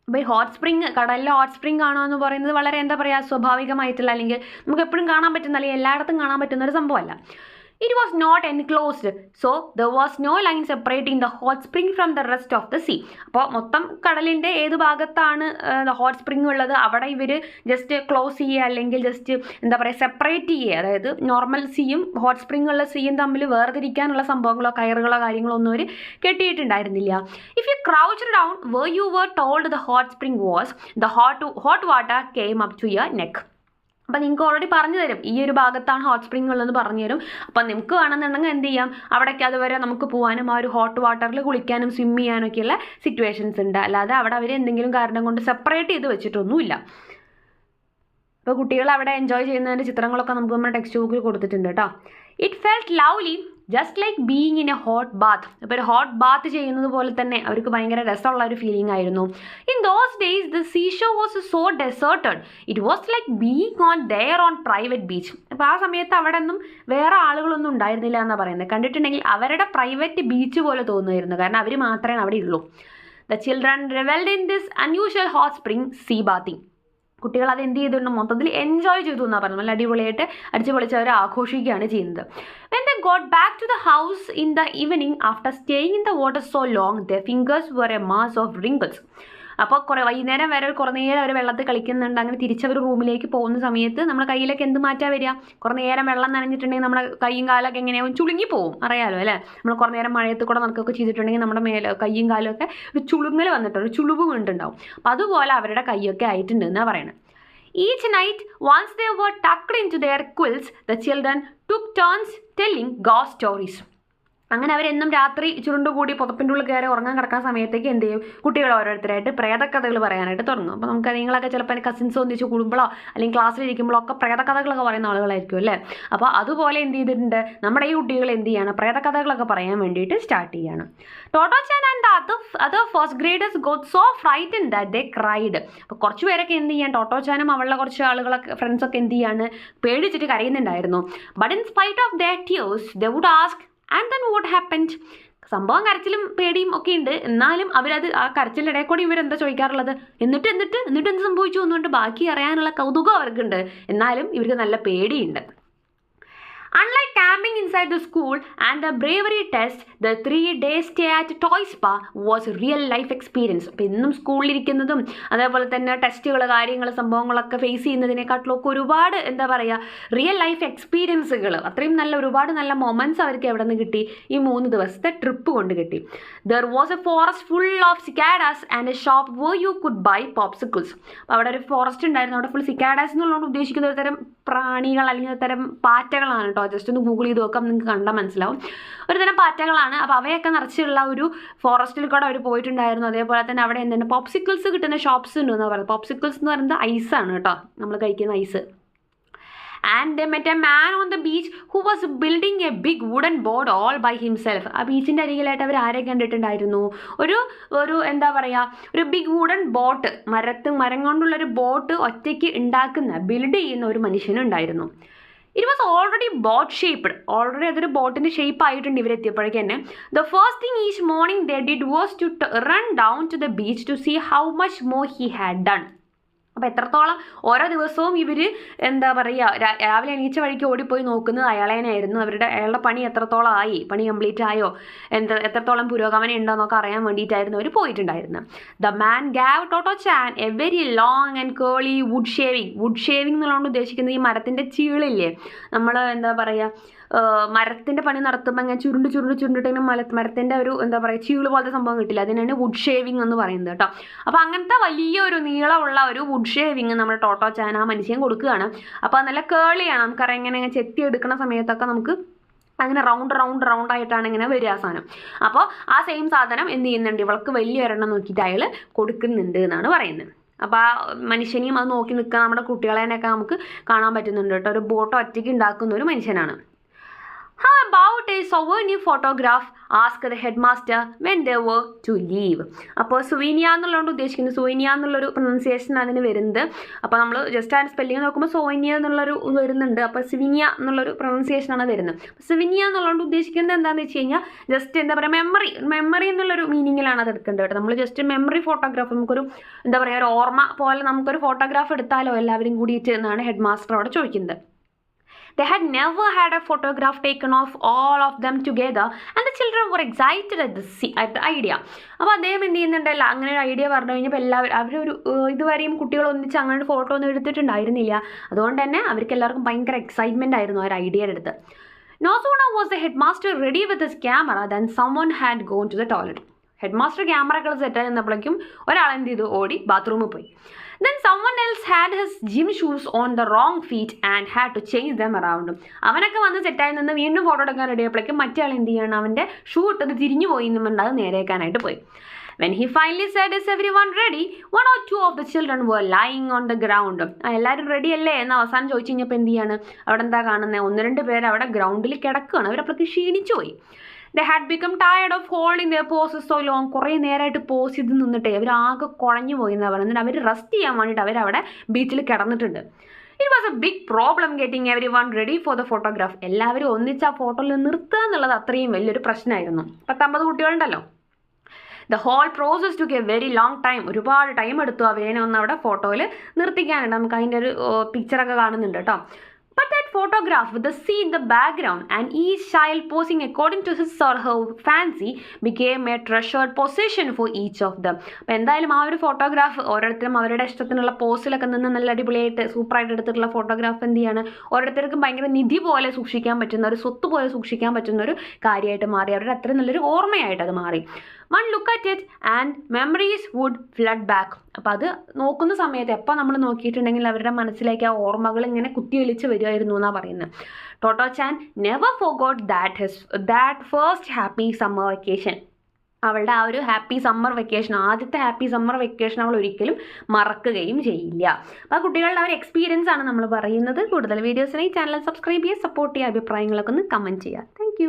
അപ്പോൾ ഈ ഹോട്ട് സ്പ്രിങ്, കടലിലെ ഹോട്ട് സ്പ്രിങ് കാണുക എന്ന് പറയുന്നത് വളരെ എന്താ പറയുക സ്വാഭാവികമായിട്ടുള്ള അല്ലെങ്കിൽ നമുക്ക് എപ്പോഴും കാണാൻ പറ്റുന്ന അല്ലെങ്കിൽ എല്ലായിടത്തും കാണാൻ പറ്റുന്ന ഒരു സംഭവമല്ല. It was not enclosed, so there was no line separating the hot spring from the rest of the sea. അപ്പോൾ മൊത്തം കടലിൻ്റെ ഏത് ഭാഗത്താണ് ഹോട്ട് സ്പ്രിങ് ഉള്ളത് അവിടെ ഇവർ ജസ്റ്റ് ക്ലോസ് ചെയ്യുക അല്ലെങ്കിൽ ജസ്റ്റ് എന്താ പറയുക സെപ്പറേറ്റ് ചെയ്യുക. അതായത് നോർമൽ സീയും ഹോട്ട് സ്പ്രിങ് ഉള്ള സീയും തമ്മിൽ വേർതിരിക്കാനുള്ള സംഭവങ്ങളോ കയറുകളോ കാര്യങ്ങളോ ഒന്നും അവർ കെട്ടിയിട്ടുണ്ടായിരുന്നില്ല. If you crouched down where you were told the hot spring was, the hot water came up to your neck. അപ്പോൾ നിങ്ങൾക്ക് ഓൾറെഡി പറഞ്ഞു തരും ഈ ഒരു ഭാഗത്താണ് ഹോട്ട് സ്പ്രിംഗ് ഉള്ളതെന്ന് പറഞ്ഞു തരും. അപ്പോൾ നിങ്ങൾക്ക് വേണമെന്നുണ്ടെങ്കിൽ എന്ത് ചെയ്യാം, അവിടേക്ക് അതുവരെ നമുക്ക് പോകാനും ആ ഒരു ഹോട്ട് വാട്ടറിൽ കുളിക്കാനും സ്വിം ചെയ്യാനൊക്കെയുള്ള സിറ്റുവേഷൻസ് ഉണ്ട്. അല്ലാതെ അവിടെ അവർ എന്തെങ്കിലും കാരണം കൊണ്ട് സെപ്പറേറ്റ് ചെയ്ത് വെച്ചിട്ടൊന്നുമില്ല. അപ്പോൾ കുട്ടികൾ അവിടെ എൻജോയ് ചെയ്യുന്നതിൻ്റെ ചിത്രങ്ങളൊക്കെ നമുക്ക് നമ്മുടെ ടെക്സ്റ്റ് ബുക്കിൽ കൊടുത്തിട്ടുണ്ട് കേട്ടോ. It felt lovely just like being in a hot bath. ഇപ്പോൾ ഒരു ഹോട്ട് ബാത്ത് ചെയ്യുന്നത് പോലെ തന്നെ അവർക്ക് ഭയങ്കര രസമുള്ള ഒരു ഫീലിംഗ് ആയിരുന്നു. In those days the seashore was so deserted. It was like being on their own private beach. അപ്പോൾ ആ സമയത്ത് അവിടെ ഒന്നും വേറെ ആളുകളൊന്നും ഉണ്ടായിരുന്നില്ല എന്നാണ് പറയുന്നത്. കണ്ടിട്ടുണ്ടെങ്കിൽ അവരുടെ പ്രൈവറ്റ് ബീച്ച് പോലെ തോന്നുമായിരുന്നു, കാരണം അവർ മാത്രമേ അവിടെ ഉള്ളൂ. The children revelled in this unusual hot spring sea bathing. കുട്ടികൾ അത് എന്ത് ചെയ്തിട്ടുണ്ട്, മൊത്തത്തിൽ എൻജോയ് ചെയ്തു എന്നാണ് പറയുന്നത്. നല്ല അടിപൊളിയായിട്ട് അടിച്ചു പൊളിച്ച് അവർ ആഘോഷിക്കുകയാണ് ചെയ്യുന്നത്. When they got back to the house in the evening after staying in the water so long, their fingers were a mass of wrinkles. അപ്പോൾ വൈകുന്നേരം വരെ കുറേ നേരം അവർ വെള്ളത്തിൽ കളിക്കുന്നുണ്ട്. അങ്ങനെ തിരിച്ചവർ റൂമിലേക്ക് പോകുന്ന സമയത്ത് നമ്മുടെ കയ്യിലൊക്കെ എന്ത് മാറ്റാൻ വരിക, കുറേ നേരം വെള്ളം നനഞ്ഞിട്ടുണ്ടെങ്കിൽ നമ്മുടെ കൈയും കാലൊക്കെ എങ്ങനെയാവും, ചുളുങ്ങി പോകും, അറിയാലോ അല്ലേ. നമ്മൾ കുറേ നേരം മഴയത്ത് കൂടെ നടക്കുകയൊക്കെ ചെയ്തിട്ടുണ്ടെങ്കിൽ നമ്മുടെ കൈയും കാലും ഒക്കെ ഒരു ചുളുങ്ങൽ വന്നിട്ടുണ്ട്, ഒരു ചുളിവ് വീണ്ടുണ്ടാവും. അപ്പോൾ അതുപോലെ അവരുടെ കൈയൊക്കെ ആയിട്ടുണ്ട് എന്നാണ് പറയുന്നത്. Each night, once they were tucked into their quilts, the children took turns telling ghost stories. അങ്ങനെ അവരെന്നും രാത്രി ചുരുണ്ടുകൂടി പുതപ്പിൻ്റെ ഉള്ളിൽ കയറി ഉറങ്ങാൻ കിടക്കുന്ന സമയത്തേക്ക് എന്ത് ചെയ്യും, കുട്ടികൾ ഓരോരുത്തരായിട്ട് പ്രേതക്കഥകൾ പറയാനായിട്ട് തുടങ്ങും. അപ്പോൾ നമുക്ക് നിങ്ങളൊക്കെ ചിലപ്പോൾ കസിൻസ് ഒന്നിച്ച് കൂടുമ്പോഴോ അല്ലെങ്കിൽ ക്ലാസ്സിലിരിക്കുമ്പോഴോ ഒക്കെ പ്രേതകഥകളൊക്കെ പറയുന്ന ആളുകളായിരിക്കും അല്ലേ. അപ്പോൾ അതുപോലെ എന്ത് ചെയ്തിട്ടുണ്ട്, നമ്മുടെ ഈ കുട്ടികൾ എന്ത് ചെയ്യാണ്, പ്രേതകഥകളൊക്കെ പറയാൻ വേണ്ടിയിട്ട് സ്റ്റാർട്ട് ചെയ്യാണ്. Totto-chan and other first graders got so frightened that they cried. അപ്പോൾ കുറച്ച് പേരൊക്കെ എന്ത് ചെയ്യാൻ, ടോട്ടോച്ചാനും അവളുടെ കുറച്ച് ആളുകളൊക്കെ ഫ്രണ്ട്സൊക്കെ എന്ത് ചെയ്യാണ്, പേടിച്ചിട്ട് കരയുന്നുണ്ടായിരുന്നു. But in spite of their tears they would ask, and then what happened? സംഭവം കരച്ചിലും പേടിയും ഒക്കെ ഉണ്ട്, എന്നാലും അവരത് ആ കരച്ചിലിൻ്റെ ഇടയിൽ കൂടി ഇവരെന്താ ചോദിക്കാറുള്ളത്, എന്നിട്ട് എന്ത് സംഭവിച്ചു എന്നുകൊണ്ട് ബാക്കി അറിയാനുള്ള കൗതുകം അവർക്കുണ്ട്, എന്നാലും ഇവർക്ക് നല്ല പേടിയുണ്ട്. Unlike camping inside the school and the bravery test, the 3-day stay at Toy Spa was real life experience. അപ്പോൾ ഇന്നും സ്കൂളിലിരിക്കുന്നതും അതേപോലെ തന്നെ ടെസ്റ്റുകൾ കാര്യങ്ങൾ സംഭവങ്ങളൊക്കെ ഫേസ് ചെയ്യുന്നതിനെക്കാട്ടിലൊക്കെ ഒരുപാട് എന്താ പറയുക, റിയൽ ലൈഫ് എക്സ്പീരിയൻസുകൾ, അത്രയും നല്ല ഒരുപാട് നല്ല മൊമെൻറ്റ്സ് അവർക്ക് എവിടെ നിന്ന് കിട്ടി, ഈ 3 ദിവസത്തെ ട്രിപ്പ് കൊണ്ട് കിട്ടി. There was a forest full of cicadas and a shop where you could buy popsicles. അപ്പോൾ അവിടെ ഒരു ഫോറസ്റ്റ് ഉണ്ടായിരുന്നു, അവിടെ ഫുൾ സിക്കാഡാസ് എന്നുള്ളതുകൊണ്ട് ഉദ്ദേശിക്കുന്ന ഒരു തരം പ്രാണികൾ അല്ലെങ്കിൽ ഒരു തരം പാറ്റകളാണ് കേട്ടോ. ജസ്റ്റ് ഒന്ന് ഗൂഗിൾ ചെയ്ത് നോക്കാം, നിങ്ങൾക്ക് കണ്ടാൽ മനസ്സിലാവും. ഒരു തരം പാറ്റകളാണ്. അപ്പോൾ അവയൊക്കെ നിറച്ചുള്ള ഒരു ഫോറസ്റ്റിൽ കൂടെ അവർ പോയിട്ടുണ്ടായിരുന്നു. അതേപോലെ തന്നെ അവിടെ എന്താണ് പോപ്സിക്കിൾസ് കിട്ടുന്ന ഷോപ്സ് ഉണ്ട് എന്നാണ് പറയുന്നത്. പോപ്സിക്കിൾസ് എന്ന് പറയുന്നത് ഐസാണ് കേട്ടോ, നമ്മൾ കഴിക്കുന്ന ice. And they met a man on the beach who was building a big wooden boat all by himself. ആ ബീച്ചിൻ്റെ അരികിലായിട്ട് അവർ ആരെ കണ്ടിട്ടുണ്ടായിരുന്നു, ഒരു എന്താ പറയുക, ഒരു ബിഗ് വുഡൻ ബോട്ട്, മരം കൊണ്ടുള്ളൊരു ബോട്ട് ഒറ്റയ്ക്ക് ഉണ്ടാക്കുന്ന ബിൽഡ് ചെയ്യുന്ന ഒരു മനുഷ്യനുണ്ടായിരുന്നു. It was already boat shaped. Already അതൊരു ബോട്ടിൻ്റെ ഷേപ്പ് ആയിട്ടുണ്ട് ഇവരെത്തിയപ്പോഴേക്ക് തന്നെ. The first thing each morning they did was to run down to the beach to see how much more he had done. അപ്പോൾ എത്രത്തോളം ഓരോ ദിവസവും ഇവർ എന്താ പറയുക, രാവിലെ എണീച്ച വഴിക്ക് ഓടിപ്പോയി നോക്കുന്നത് അയാളേനായിരുന്നു. അയാളുടെ പണി എത്രത്തോളം ആയി, പണി കംപ്ലീറ്റ് ആയോ, എത്രത്തോളം പുരോഗമനം ഉണ്ടോ എന്നൊക്കെ അറിയാൻ വേണ്ടിയിട്ടായിരുന്നു അവർ പോയിട്ടുണ്ടായിരുന്നത്. The man gave Tottochan a very long and curly wood shaving എന്നുള്ളതുകൊണ്ട് ഉദ്ദേശിക്കുന്നത് ഈ മരത്തിൻ്റെ ചീളില്ലേ, നമ്മൾ എന്താ പറയുക, മരത്തിൻ്റെ പണി നടത്തുമ്പോൾ അങ്ങനെ ചുരുണ്ടിട്ട് മരത്തിൻ്റെ ഒരു എന്താ പറയുക ചീള് പോലത്തെ സംഭവം കിട്ടില്ല, അതിനാണ് വുഡ് ഷേവിങ് എന്ന് പറയുന്നത് കേട്ടോ. അപ്പോൾ അങ്ങനത്തെ വലിയൊരു നീളമുള്ള ഒരു വുഡ് ഷേവിങ് നമ്മുടെ ടോട്ടോച്ചാൻ ആ മനുഷ്യൻ കൊടുക്കുകയാണ്. അപ്പോൾ അത് നല്ല കേളിയാണ്, നമുക്കറിയാം ഇങ്ങനെ ചെത്തി എടുക്കുന്ന സമയത്തൊക്കെ നമുക്ക് അങ്ങനെ റൗണ്ട് ആയിട്ടാണ് ഇങ്ങനെ വരിക ആ സാധനം. അപ്പോൾ ആ സെയിം സാധനം എന്ത് ചെയ്യുന്നുണ്ട്, ഇവൾക്ക് വലിയ ഒരെണ്ണം നോക്കിയിട്ട് അയാൾ കൊടുക്കുന്നുണ്ട് എന്നാണ് പറയുന്നത്. അപ്പോൾ ആ മനുഷ്യനെയും അത് നോക്കി നിൽക്കുക, നമ്മുടെ കുട്ടികളെയൊക്കെ നമുക്ക് കാണാൻ പറ്റുന്നുണ്ട് കേട്ടോ. ഒരു ബോട്ട് ഒറ്റയ്ക്ക് ഉണ്ടാക്കുന്ന ഒരു മനുഷ്യനാണ്. How about a souvenir photograph? Asked the headmaster when they were to leave. അപ്പോൾ സുവീനിയ എന്നുള്ളതുകൊണ്ട് ഉദ്ദേശിക്കുന്നത്, സുവീനിയ എന്നുള്ളൊരു പ്രൊനൗൺസിയേഷൻ അതിന് വരുന്നത്. അപ്പോൾ നമ്മൾ ജസ്റ്റ് ആ സ്പെല്ലിങ് നോക്കുമ്പോൾ സോവനിയ എന്നുള്ളൊരു വരുന്നുണ്ട്. അപ്പോൾ സിവിനിയ എന്നുള്ളൊരു പ്രൊനൗൺസിയേഷനാണ് വരുന്നത്. സിവിനിയ എന്നുള്ളതുകൊണ്ട് ഉദ്ദേശിക്കുന്നത് എന്താണെന്ന് വെച്ച് കഴിഞ്ഞാൽ ജസ്റ്റ് എന്താ പറയുക, മെമ്മറി എന്നുള്ളൊരു മീനിങ്ങിലാണ് അത് എടുക്കേണ്ടത് കേട്ടോ. നമ്മൾ ജസ്റ്റ് മെമ്മറി ഫോട്ടോഗ്രാഫ്, നമുക്കൊരു എന്താ പറയുക, ഒരു ഓർമ്മ പോലെ നമുക്കൊരു ഫോട്ടോഗ്രാഫ് എടുത്താലോ എല്ലാവരും കൂടിയിട്ട് എന്നാണ് ഹെഡ് മാസ്റ്റർ അവിടെ ചോദിക്കുന്നത്. They had never had a photograph taken of all of them together and the children were excited at the idea. അപ്പോൾ അദ്ദേഹം എന്ത് ചെയ്യുന്നുണ്ടല്ലോ, അങ്ങനെ ഒരു ഐഡിയ പറഞ്ഞു കഴിഞ്ഞപ്പോൾ എല്ലാവരും അവരൊരു ഇതുവരെയും കുട്ടികൾ ഒന്നിച്ച് അങ്ങനെ ഫോട്ടോ ഒന്നും എടുത്തിട്ടുണ്ടായിരുന്നില്ല. അതുകൊണ്ട് തന്നെ അവർക്ക് എല്ലാവർക്കും ഭയങ്കര എക്സൈറ്റ്മെൻ്റ് ആയിരുന്നു ആ ഒരു ഐഡിയയുടെ അടുത്ത്. No sooner was the headmaster ready with his camera than someone had gone to the toilet. Head master ക്യാമറകൾ സെറ്റ് ആയിരുന്നപ്പോഴേക്കും ഒരാൾ എന്ത് ചെയ്തു, ഓടി ബാത്റൂമിൽ പോയി. Then someone else had his gym shoes on the wrong feet and had to change them around. അവനൊക്കെ വന്ന് സെറ്റായി നിന്ന് വീണ്ടും ഫോട്ടോ എടുക്കാൻ റെഡിയായപ്പോഴേക്കും മറ്റേ ആൾ എന്ത് ചെയ്യണം, അവൻ്റെ ഷൂ ഇട്ടത് തിരിഞ്ഞു പോയി എന്നുണ്ട് അത് നേരെയാക്കാനായിട്ട് പോയി. When he finally said, "Is everyone ready?" 1 or 2 of the children were lying on the ground. എല്ലാവരും റെഡി അല്ലേ എന്ന് അവസാനം ചോദിച്ചു കഴിഞ്ഞപ്പോൾ എന്ത് ചെയ്യാണ്, അവിടെ എന്താ കാണുന്നത്, 1-2 പേര് അവിടെ ഗ്രൗണ്ടിൽ കിടക്കുകയാണ്. അവരപ്പോഴേക്ക് ക്ഷീണിച്ചു പോയി. They had become tired of holding their poses so long. കുറേ നേരമായിട്ട് പോസ് ചെയ്ത് നിന്നിട്ടേ അവർ ആകെ കുഴഞ്ഞു പോയി എന്നാണ് പറയുന്നത്. അവർ റെസ്റ്റ് ചെയ്യാൻ വേണ്ടിയിട്ട് അവരവിടെ ബീച്ചിൽ കിടന്നിട്ടുണ്ട്. It was a big problem getting every one ready for the photograph. എല്ലാവരും ഒന്നിച്ച് ആ ഫോട്ടോയിൽ നിർത്തുക എന്നുള്ളത് അത്രയും വലിയൊരു പ്രശ്നമായിരുന്നു. 10-50 കുട്ടികളുണ്ടല്ലോ. The whole process took a very long time. ഒരുപാട് ടൈം എടുത്തു അവരെ ഒന്ന് അവിടെ ഫോട്ടോയിൽ നിർത്തിക്കാനുണ്ട്. നമുക്ക് അതിൻ്റെ ഒരു പിക്ചറൊക്കെ കാണുന്നുണ്ട് കേട്ടോ. But that photograph with the sea in the background and each child posing according to his or her fancy became a treasured possession for each of them. അപ്പോൾ എന്തായാലും ആ ഒരു ഫോട്ടോഗ്രാഫ് ഓരോരുത്തരും അവരുടെ ഇഷ്ടത്തിനുള്ള പോസിലൊക്കെ നിന്ന് നല്ല അടിപൊളിയായിട്ട് സൂപ്പറായിട്ട് എടുത്തിട്ടുള്ള ഫോട്ടോഗ്രാഫ് എന്ത് ചെയ്യാണ്, ഓരോരുത്തർക്കും ഭയങ്കര നിധി പോലെ സൂക്ഷിക്കാൻ പറ്റുന്ന ഒരു സ്വത്ത് പോലെ സൂക്ഷിക്കാൻ പറ്റുന്ന ഒരു കാര്യമായിട്ട് മാറി. അവരുടെ അത്രയും നല്ലൊരു ഓർമ്മയായിട്ട് അത് മാറി. One look at it and memories would flood back. അപ്പോൾ അത് നോക്കുന്ന സമയത്ത് എപ്പോൾ നമ്മൾ നോക്കിയിട്ടുണ്ടെങ്കിൽ അവരുടെ മനസ്സിലേക്ക് ആ ഓർമ്മകൾ ഇങ്ങനെ കുത്തിയൊലിച്ച് വരുമായിരുന്നു എന്നാണ് പറയുന്നത്. Totto chan never forgot that first happy summer vacation. അവളുടെ ആ ഒരു ഹാപ്പി സമ്മർ വെക്കേഷൻ, ആദ്യത്തെ ഹാപ്പി സമ്മർ വെക്കേഷൻ അവൾ ഒരിക്കലും മറക്കുകയും ചെയ്യില്ല. അപ്പോൾ ആ കുട്ടികളുടെ ആ ഒരു എക്സ്പീരിയൻസ് ആണ് നമ്മൾ പറയുന്നത്. കൂടുതൽ വീഡിയോസിനായി ചാനൽ സബ്സ്ക്രൈബ് ചെയ്യുക, സപ്പോർട്ട് ചെയ്യുക, അഭിപ്രായങ്ങളൊക്കെ ഒന്ന് കമൻറ്റ് ചെയ്യുക. താങ്ക്